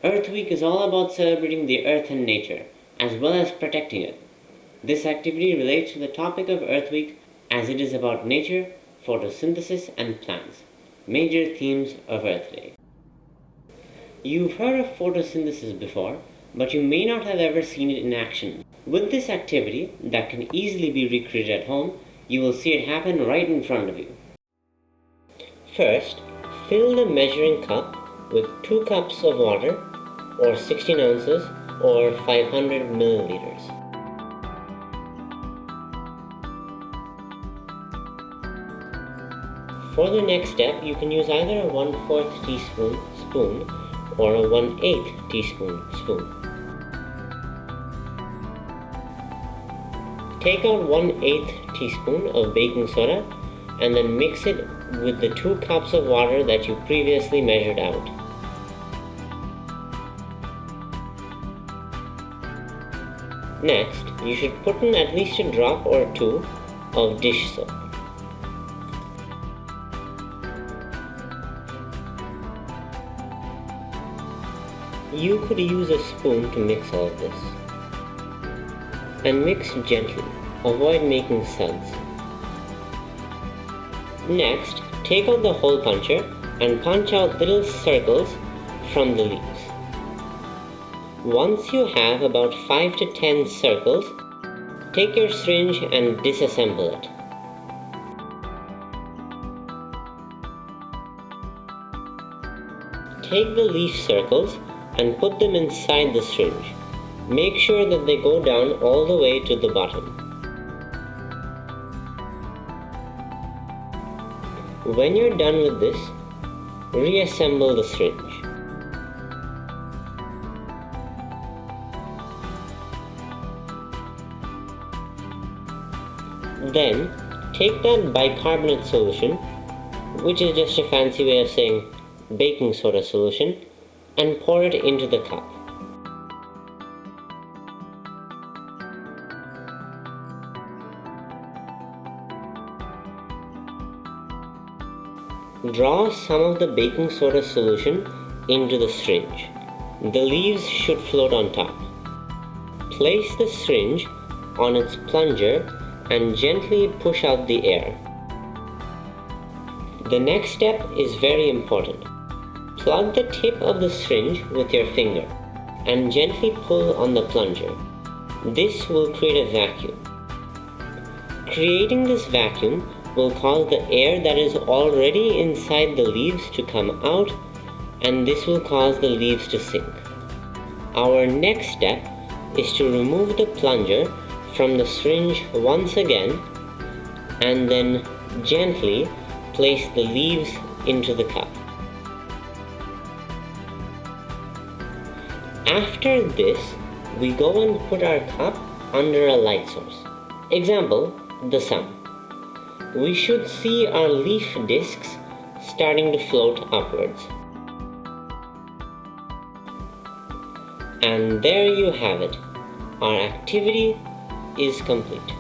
Earth Week is all about celebrating the earth and nature, as well as protecting it. This activity relates to the topic of Earth Week as it is about nature, photosynthesis, and plants, major themes of Earth Day. You've heard of photosynthesis before, but you may not have ever seen it in action. With this activity, that can easily be recreated at home, you will see it happen right in front of you. First, fill the measuring cup with 2 cups of water, or 16 ounces, or 500 milliliters. For the next step, you can use either a 1/4 teaspoon spoon or a 1/8 teaspoon spoon. Take out 1/8 teaspoon of baking soda and then mix it with the 2 cups of water that you previously measured out. Next, you should put in at least a drop or 2 of dish soap. You could use a spoon to mix all of this. And mix gently. Avoid making suds. Next, take out the hole puncher and punch out little circles from the leaves. Once you have about 5 to 10 circles, take your syringe and disassemble it. Take the leaf circles and put them inside the syringe. Make sure that they go down all the way to the bottom. When you're done with this, reassemble the syringe. Then, take that bicarbonate solution, which is just a fancy way of saying baking soda solution, and pour it into the cup. Draw some of the baking soda solution into the syringe. The leaves should float on top. Place the syringe on its plunger and gently push out the air. The next step is very important. Plug the tip of the syringe with your finger and gently pull on the plunger. This will create a vacuum. Creating this vacuum will cause the air that is already inside the leaves to come out, and this will cause the leaves to sink. Our next step is to remove the plunger from the syringe once again and then gently place the leaves into the cup. After this, we go and put our cup under a light source. Example, the sun. We should see our leaf discs starting to float upwards. And there you have it. Our activity is complete.